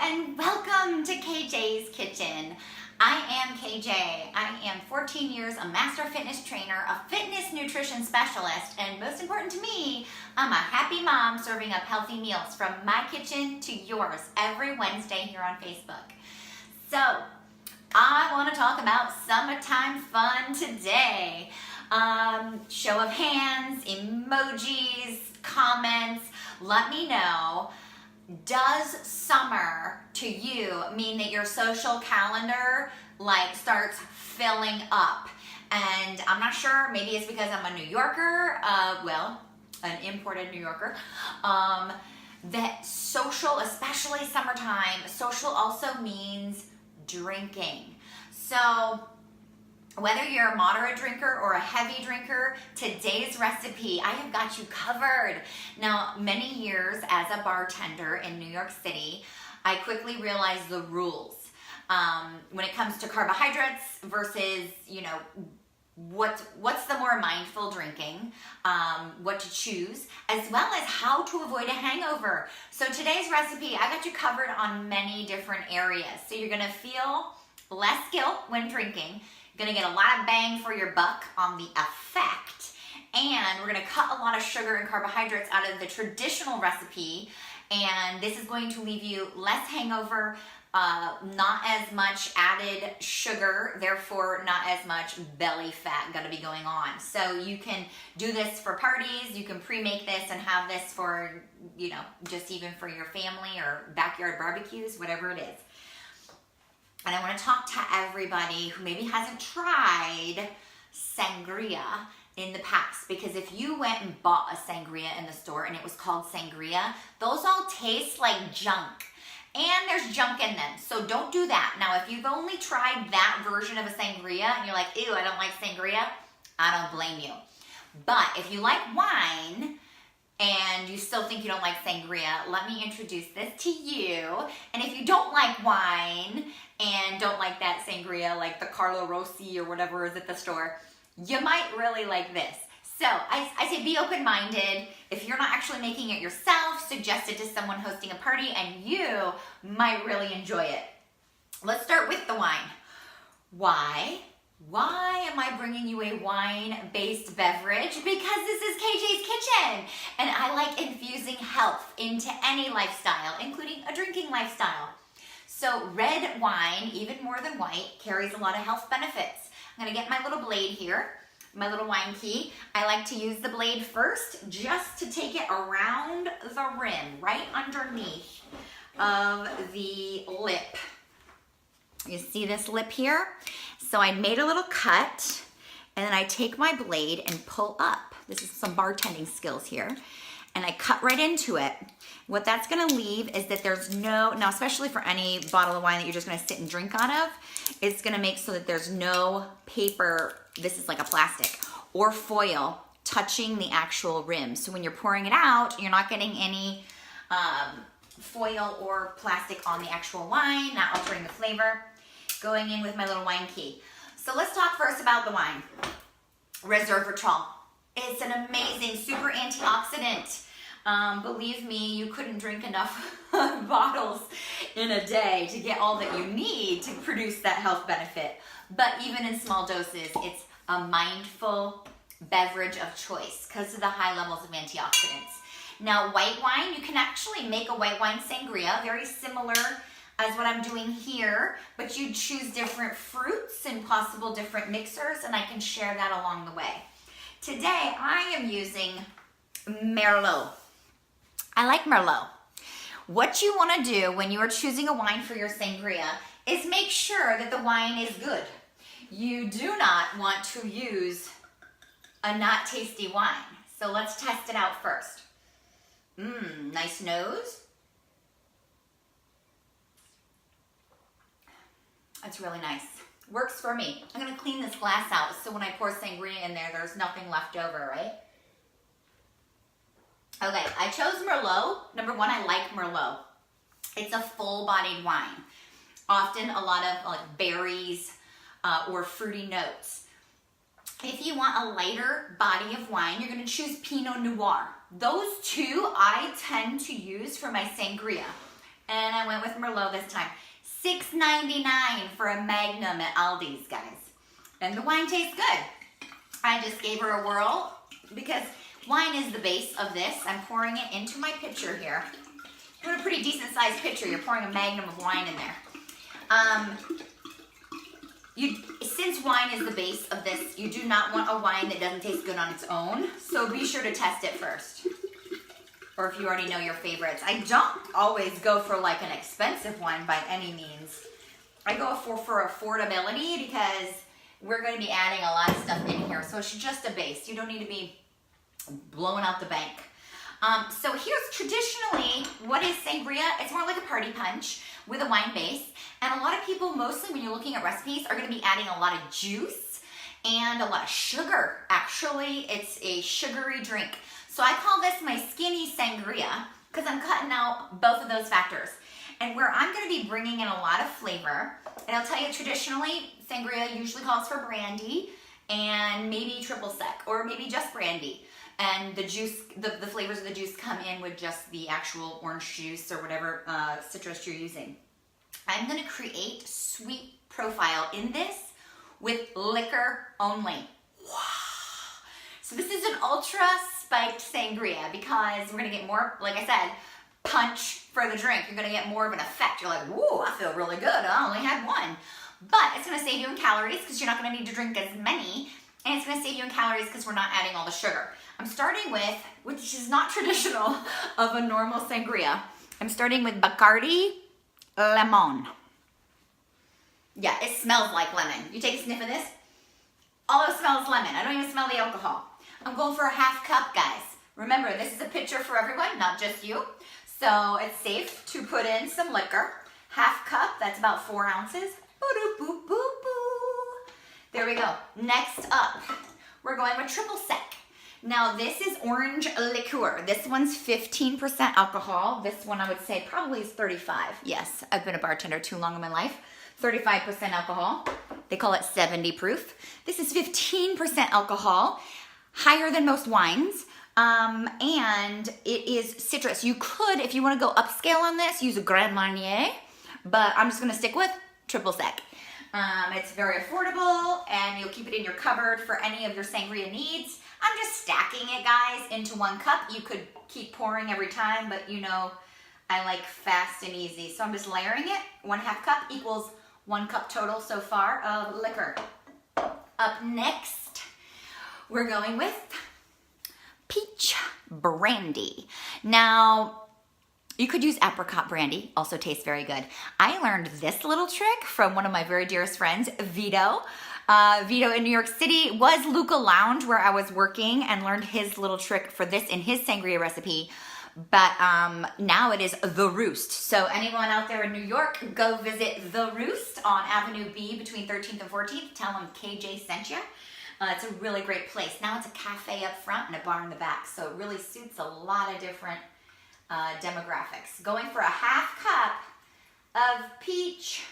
and welcome to KJ's Kitchen. I am KJ. I am 14 years a master fitness trainer, a fitness nutrition specialist, and most important to me, I'm a happy mom serving up healthy meals from my kitchen to yours every Wednesday here on Facebook. So, I want to talk about summertime fun today. Show of hands, emojis, comments, let me know. Does summer to you mean that your social calendar starts filling up? And I'm not sure, maybe it's because I'm a New Yorker, an imported New Yorker, that social, especially summertime, social also means drinking. So whether you're a moderate drinker or a heavy drinker, today's recipe, I have got you covered. Now, many years as a bartender in New York City, I quickly realized the rules when it comes to carbohydrates versus, what's the more mindful drinking, what to choose, as well as how to avoid a hangover. So today's recipe, I got you covered on many different areas. So you're gonna feel less guilt when drinking. You're gonna get a lot of bang for your buck on the effect, and we're gonna cut a lot of sugar and carbohydrates out of the traditional recipe, and this is going to leave you less hangover, not as much added sugar, therefore not as much belly fat gonna be going on. So you can do this for parties, you can pre-make this and have this for, just even for your family or backyard barbecues, whatever it is. And I want to talk to everybody who maybe hasn't tried sangria in the past, because if you went and bought a sangria in the store and it was called sangria, those all taste like junk. And there's junk in them, so don't do that. Now, if you've only tried that version of a sangria and you're like, ew, I don't like sangria, I don't blame you. But if you like wine and you still think you don't like sangria, let me introduce this to you. And if you don't like wine and don't like that sangria, like the Carlo Rossi or whatever is at the store, you might really like this. So I say be open-minded. If you're not actually making it yourself, suggest it to someone hosting a party and you might really enjoy it. Let's start with the wine. Why am I bringing you a wine-based beverage? Because this is KJ's Kitchen, and I like infusing health into any lifestyle, including a drinking lifestyle. So red wine, even more than white, carries a lot of health benefits. I'm gonna get my little blade here, my little wine key. I like to use the blade first just to take it around the rim, right underneath of the lip. You see this lip here? So I made a little cut, and then I take my blade and pull up. This is some bartending skills here. And I cut right into it. What that's gonna leave is that there's now especially for any bottle of wine that you're just gonna sit and drink out of, it's gonna make so that there's no paper, this is like a plastic, or foil touching the actual rim. So when you're pouring it out, you're not getting any foil or plastic on the actual wine, not altering the flavor. Going in with my little wine key. So let's talk first about the wine. Resveratrol. It's an amazing super antioxidant. Believe me, you couldn't drink enough bottles in a day to get all that you need to produce that health benefit. But even in small doses, it's a mindful beverage of choice because of the high levels of antioxidants. Now, white wine, you can actually make a white wine sangria, very similar as what I'm doing here, but you choose different fruits and possible different mixers, and I can share that along the way. Today, I am using Merlot. I like Merlot. What you want to do when you are choosing a wine for your sangria is make sure that the wine is good. You do not want to use a not tasty wine. So let's test it out first. Nice nose. That's really nice. Works for me. I'm gonna clean this glass out so when I pour sangria in there, there's nothing left over, right? Okay, I chose Merlot. Number one, I like Merlot. It's a full-bodied wine. Often a lot of berries or fruity notes. If you want a lighter body of wine, you're gonna choose Pinot Noir. Those two I tend to use for my sangria. And I went with Merlot this time. $6.99 for a Magnum at Aldi's, guys. And the wine tastes good. I just gave her a whirl because wine is the base of this. I'm pouring it into my pitcher here. Put a pretty decent sized pitcher. You're pouring a Magnum of wine in there. Since wine is the base of this, you do not want a wine that doesn't taste good on its own. So be sure to test it first. Or if you already know your favorites. I don't always go for like an expensive wine by any means. I go for affordability because we're going to be adding a lot of stuff in here. So it's just a base. You don't need to be blowing out the bank. So here's traditionally, what is sangria? It's more like a party punch with a wine base. And a lot of people, mostly when you're looking at recipes, are going to be adding a lot of juice and a lot of sugar. Actually, it's a sugary drink. So I call this my skinny sangria because I'm cutting out both of those factors. And where I'm going to be bringing in a lot of flavor, and I'll tell you traditionally, sangria usually calls for brandy and maybe triple sec or maybe just brandy. And the juice, the flavors of the juice come in with just the actual orange juice or whatever citrus you're using. I'm going to create sweet profile in this with liquor only. Wow. So this is an ultra spiked sangria because we're going to get more, like I said, punch for the drink. You're going to get more of an effect. You're like, whoa, I feel really good. I only had one. But it's going to save you in calories because you're not going to need to drink as many. And it's going to save you in calories because we're not adding all the sugar. I'm starting with, which is not traditional of a normal sangria, I'm starting with Bacardi Lemon. Yeah, it smells like lemon. You take a sniff of this, all it smells is lemon. I don't even smell the alcohol. I'm going for a half cup, guys. Remember, this is a pitcher for everyone, not just you. So it's safe to put in some liquor. Half cup, that's about 4 ounces. There we go. Next up, we're going with triple sec. Now this is orange liqueur. This one's 15% alcohol. This one I would say probably is 35. Yes, I've been a bartender too long in my life. 35% alcohol. They call it 70 proof. This is 15% alcohol, higher than most wines. And it is citrus. You could, if you want to go upscale on this, use a Grand Marnier, but I'm just going to stick with triple sec. It's very affordable and you'll keep it in your cupboard for any of your sangria needs. I'm just stacking it, guys, into 1 cup. You could keep pouring every time, but you know, I like fast and easy. So I'm just layering it. 1/2 cup equals 1 cup total so far of liquor. Up next, we're going with peach brandy. Now, you could use apricot brandy, also tastes very good. I learned this little trick from one of my very dearest friends, Vito. Vito in New York City was Luca Lounge where I was working and learned his little trick for this in his sangria recipe. But now it is The Roost. So anyone out there in New York, go visit The Roost on Avenue B between 13th and 14th. Tell them KJ sent you. It's a really great place. Now it's a cafe up front and a bar in the back. So it really suits a lot of different demographics. Going for a half cup of peach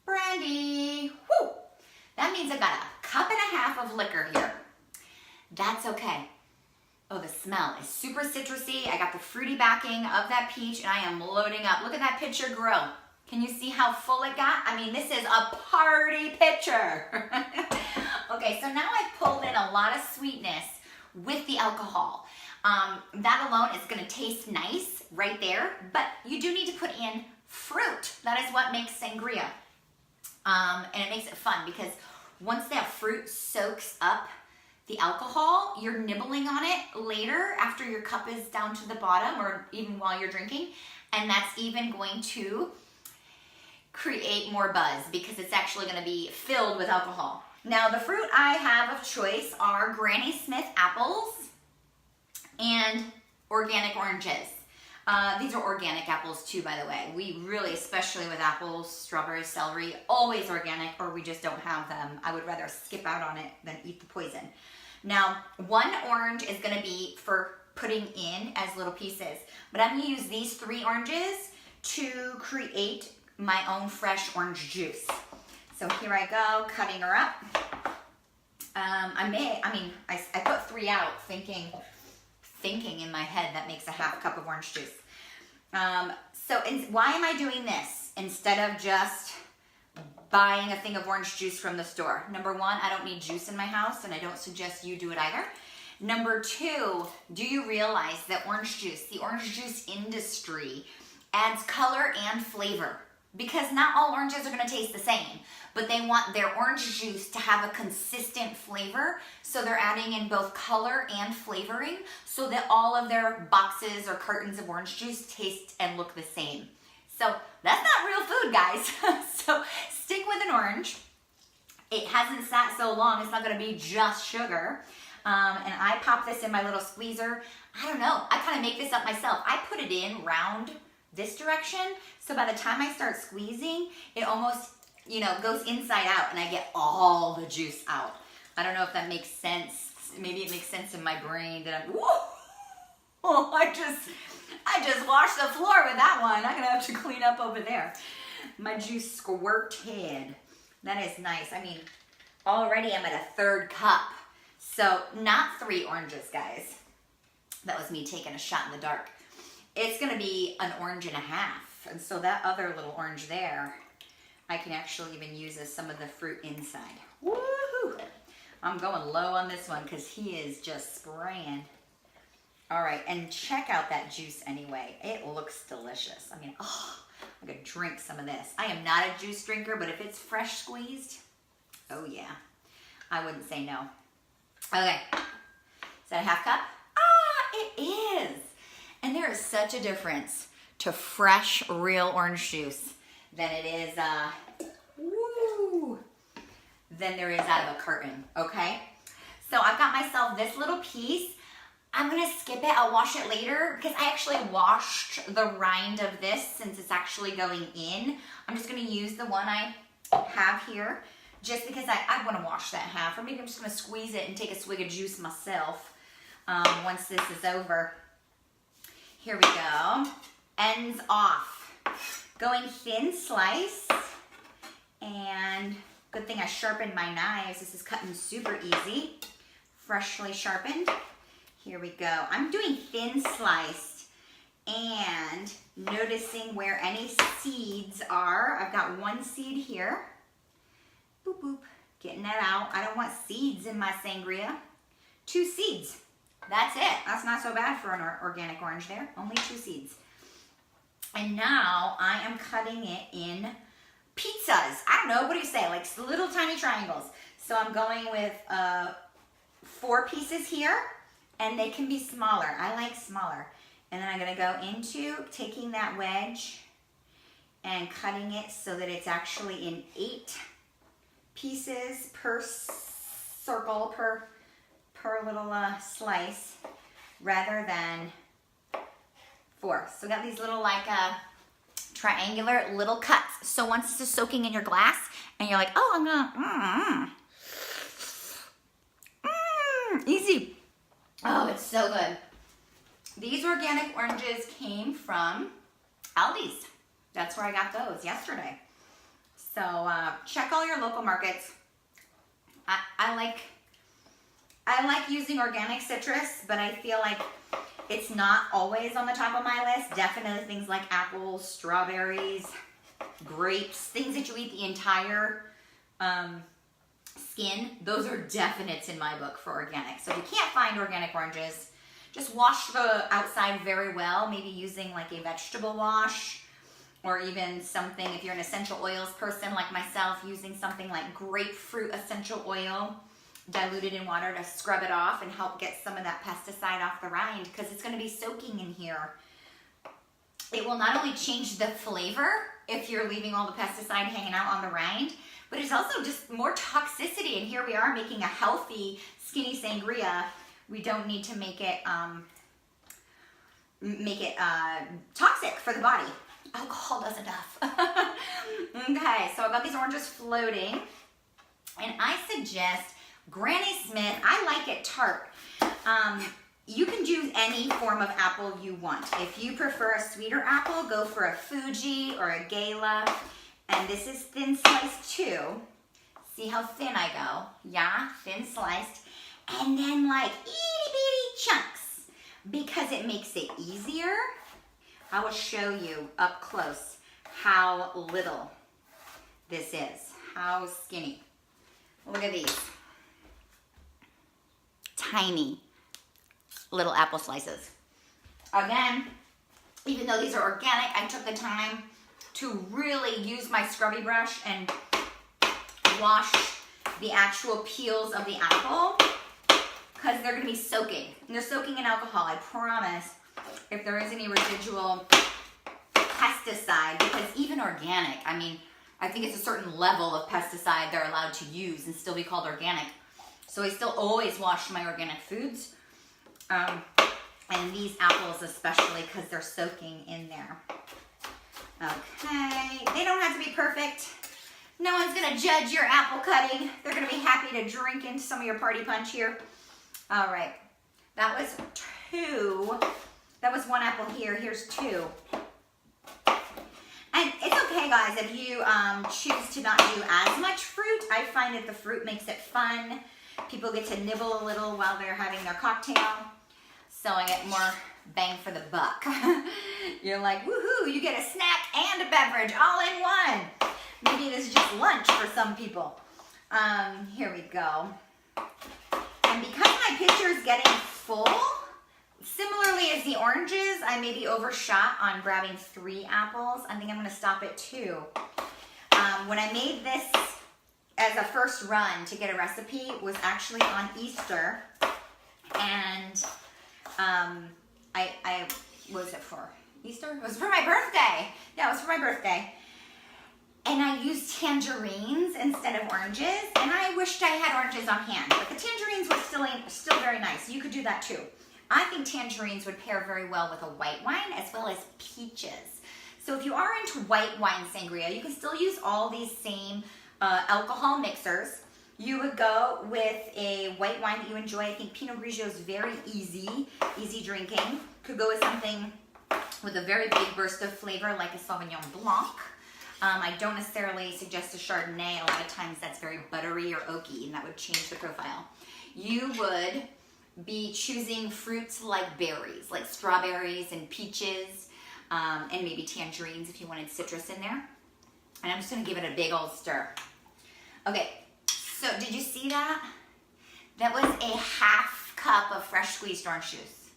brandy. Woo! That means I've got a cup and a half of liquor here. That's okay. Oh, the smell is super citrusy. I got the fruity backing of that peach and I am loading up. Look at that pitcher grow. Can you see how full it got? I mean, this is a party pitcher. Okay, so now I've pulled in a lot of sweetness with the alcohol. That alone is gonna taste nice right there, but you do need to put in fruit. That is what makes sangria. And it makes it fun because once that fruit soaks up the alcohol, you're nibbling on it later after your cup is down to the bottom or even while you're drinking. And that's even going to create more buzz because it's actually going to be filled with alcohol. Now the fruit I have of choice are Granny Smith apples and organic oranges. These are organic apples too, by the way. We really, especially with apples, strawberries, celery, always organic or we just don't have them. I would rather skip out on it than eat the poison. Now, 1 orange is gonna be for putting in as little pieces, but I'm gonna use these 3 oranges to create my own fresh orange juice. So here I go, cutting her up. I put 3 out thinking in my head that makes a half cup of orange juice. So why am I doing this instead of just buying a thing of orange juice from the store? Number one, I don't need juice in my house, and I don't suggest you do it either. Number two, do you realize that orange juice, the orange juice industry, adds color and flavor? Because not all oranges are gonna taste the same, but they want their orange juice to have a consistent flavor, so they're adding in both color and flavoring so that all of their boxes or cartons of orange juice taste and look the same. So that's not real food, guys. So stick with an orange. It hasn't sat so long, it's not gonna be just sugar. And I pop this in my little squeezer. I don't know, I kind of make this up myself. I put it in round this direction, so by the time I start squeezing, it almost, you know, goes inside out and I get all the juice out. I don't know if that makes sense. Maybe it makes sense in my brain that I'm, whoa, oh, I just washed the floor with that one. I'm gonna have to clean up over there. My juice squirted. That is nice. I mean, already I'm at a third cup. So not 3 oranges, guys. That was me taking a shot in the dark. It's gonna be an orange and a half. And so that other little orange there, I can actually even use as some of the fruit inside. Woohoo! I'm going low on this one because he is just spraying. All right, and check out that juice anyway. It looks delicious. I mean, oh, I'm gonna drink some of this. I am not a juice drinker, but if it's fresh squeezed, oh yeah, I wouldn't say no. Okay, is that a half cup? Ah, it is. And there is such a difference to fresh, real orange juice than it is, than there is out of a carton, okay? So I've got myself this little piece. I'm gonna skip it, I'll wash it later because I actually washed the rind of this since it's actually going in. I'm just gonna use the one I have here just because I wanna wash that half, or maybe I'm just gonna squeeze it and take a swig of juice myself once this is over. Here we go. Ends off. Going thin slice, and good thing I sharpened my knives. This is cutting super easy. Freshly sharpened. Here we go. I'm doing thin sliced and noticing where any seeds are. I've got 1 seed here. Boop, boop. Getting that out. I don't want seeds in my sangria. 2 seeds. That's it. That's not so bad for an organic orange there. Only 2 seeds. And now I am cutting it in pizzas. I don't know, what do you say? Like little tiny triangles. So I'm going with 4 pieces here, and they can be smaller. I like smaller. And then I'm gonna go into taking that wedge and cutting it so that it's actually in 8 pieces per circle, per little slice, rather than 4. So we got these little like triangular little cuts. So once this is soaking in your glass and you're like, oh, I'm gonna, easy. Oh, it's so good. These organic oranges came from Aldi's. That's where I got those yesterday. So check all your local markets. I like using organic citrus, but I feel like it's not always on the top of my list. Definitely things like apples, strawberries, grapes, things that you eat the entire skin. Those are definites in my book for organic. So if you can't find organic oranges, just wash the outside very well, maybe using like a vegetable wash, or even something, if you're an essential oils person like myself, using something like grapefruit essential oil diluted in water to scrub it off and help get some of that pesticide off the rind, because it's going to be soaking in here. It will not only change the flavor if you're leaving all the pesticide hanging out on the rind, but it's also just more toxicity. And here we are making a healthy, skinny sangria. We don't need to make it toxic for the body. Alcohol does enough. Okay, so I've got these oranges floating, and I suggest Granny Smith. I like it tart. You can do any form of apple you want. If you prefer a sweeter apple, go for a Fuji or a Gala. And this is thin sliced too. See how thin I go? Yeah, thin sliced. And then like itty bitty chunks, because it makes it easier I will show you up close how little this is, how skinny. Look at these. Tiny little apple slices. Again, even though these are organic, I took the time to really use my scrubby brush and wash the actual peels of the apple because they're gonna be soaking. And they're soaking in alcohol, I promise, if there is any residual pesticide, because even organic, I mean, I think it's a certain level of pesticide they're allowed to use and still be called organic. So I still always wash my organic foods. And these apples especially because they're soaking in there. Okay, they don't have to be perfect. No one's gonna judge your apple cutting. They're gonna be happy to drink into some of your party punch here. All right, that was 2. That was 1 apple here, here's 2. And it's okay, guys, if you choose to not do as much fruit. I find that the fruit makes it fun. People get to nibble a little while they're having their cocktail. So I get more bang for the buck. You're like, woohoo, you get a snack and a beverage all in one. Maybe this is just lunch for some people. Here we go. And because my pitcher is getting full, similarly as the oranges, I maybe overshot on grabbing 3 apples. I think I'm gonna stop at 2. When I made this as a first run to get a recipe was actually on Easter. And what was it for? Easter? It was for my birthday. Yeah, it was for my birthday. And I used tangerines instead of oranges. And I wished I had oranges on hand, but the tangerines were still very nice. You could do that too. I think tangerines would pair very well with a white wine as well as peaches. So if you are into white wine sangria, you can still use all these same alcohol mixers. You would go with a white wine that you enjoy. I think Pinot Grigio is very easy drinking. Could go with something with a very big burst of flavor like a Sauvignon Blanc. I don't necessarily suggest a Chardonnay. A lot of times that's very buttery or oaky and that would change the profile. You would be choosing fruits like berries, like strawberries and peaches, and maybe tangerines if you wanted citrus in there. And I'm just gonna give it a big old stir. Okay. So did you see that? That was a half cup of fresh squeezed orange juice.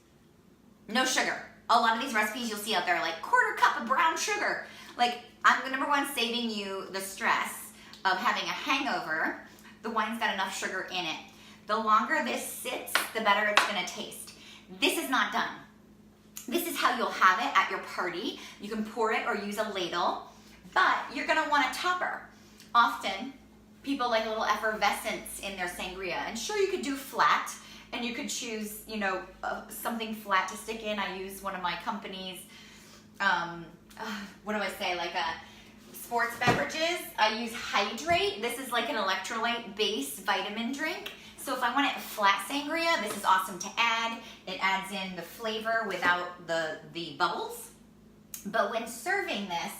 No sugar. A lot of these recipes you'll see out there are like 1/4 cup of brown sugar. Like, I'm number 1 saving you the stress of having a hangover. The wine's got enough sugar in it. The longer this sits, the better it's gonna taste. This is not done. This is how you'll have it at your party. You can pour it or use a ladle, but you're gonna want a topper. Often, people like a little effervescence in their sangria. And sure, you could do flat, and you could choose, you know, something flat to stick in. I use one of my company's, what do I say, like sports beverages. I use Hydrate. This is like an electrolyte-based vitamin drink. So if I want it flat sangria, this is awesome to add. It adds in the flavor without the bubbles. But when serving this,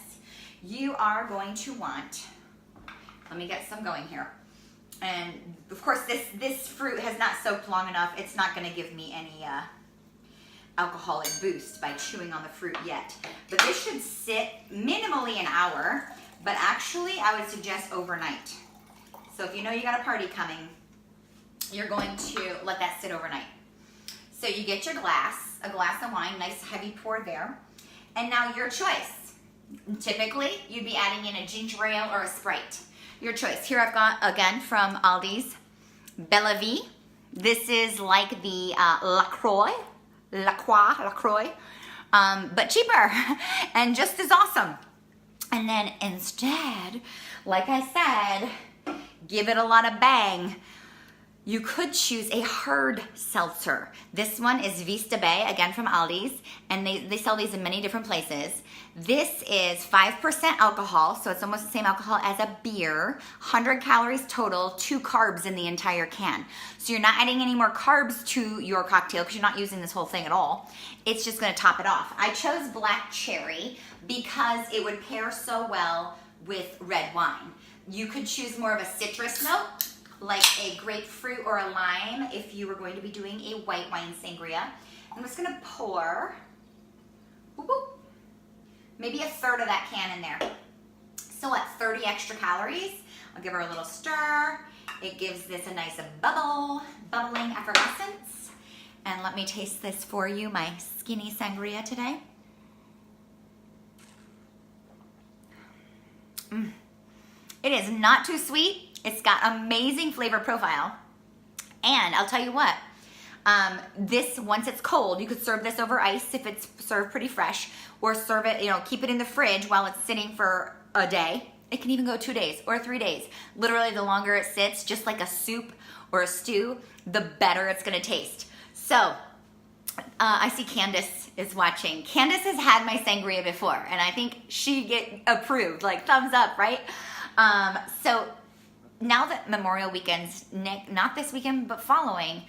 you are going to want, let me get some going here. And of course, this fruit has not soaked long enough. It's not gonna give me any alcoholic boost by chewing on the fruit yet. But this should sit minimally an hour, but actually I would suggest overnight. So if you know you got a party coming, you're going to let that sit overnight. So you get your glass, a glass of wine, nice heavy pour there. And now your choice. Typically, you'd be adding in a ginger ale or a Sprite. Your choice. Here I've got, again, from Aldi's, Bella Vie. This is like the LaCroix, but cheaper and just as awesome. And then instead, like I said, give it a lot of bang. You could choose a hard seltzer. This one is Vista Bay, again from Aldi's, and they sell these in many different places. This is 5% alcohol, so it's almost the same alcohol as a beer, 100 calories total, 2 carbs in the entire can. So you're not adding any more carbs to your cocktail because you're not using this whole thing at all. It's just gonna top it off. I chose black cherry because it would pair so well with red wine. You could choose more of a citrus note, like a grapefruit or a lime if you were going to be doing a white wine sangria. I'm just gonna pour, whoop, whoop, maybe a third of that can in there. So at 30 extra calories, I'll give her a little stir. It gives this a nice bubbling effervescence. And let me taste this for you, my skinny sangria today. It is not too sweet. It's got amazing flavor profile. And I'll tell you what, this, once it's cold, you could serve this over ice if it's served pretty fresh, or serve it, keep it in the fridge while it's sitting for a day. It can even go 2 days or 3 days. Literally, the longer it sits, just like a soup or a stew, the better it's gonna taste. So, I see Candace is watching. Candace has had my sangria before, and I think she get approved, like thumbs up, right? So now that Memorial Weekend's, not this weekend, but following,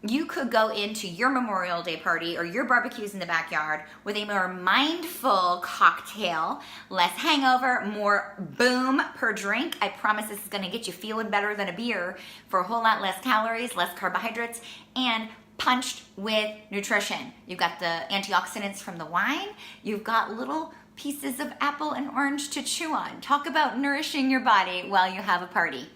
you could go into your Memorial Day party or your barbecues in the backyard with a more mindful cocktail, less hangover, more boom per drink. I promise this is gonna get you feeling better than a beer for a whole lot less calories, less carbohydrates, and punched with nutrition. You've got the antioxidants from the wine. You've got little pieces of apple and orange to chew on. Talk about nourishing your body while you have a party.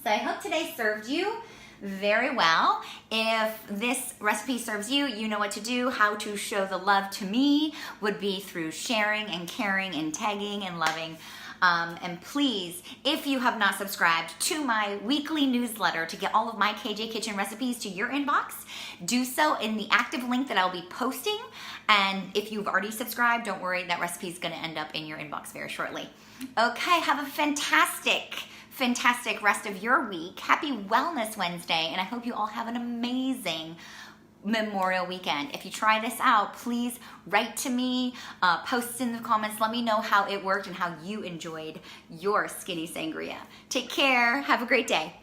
So I hope today served you very well. If this recipe serves you, you know what to do. How to show the love to me would be through sharing and caring and tagging and loving. And please, if you have not subscribed to my weekly newsletter to get all of my KJ Kitchen recipes to your inbox, do so in the active link that I'll be posting. And if you've already subscribed, don't worry, that recipe is going to end up in your inbox very shortly. Okay, have a fantastic rest of your week. Happy Wellness Wednesday, and I hope you all have an amazing Memorial Weekend. If you try this out, please write to me, post in the comments, let me know how it worked and how you enjoyed your skinny sangria. Take care, have a great day.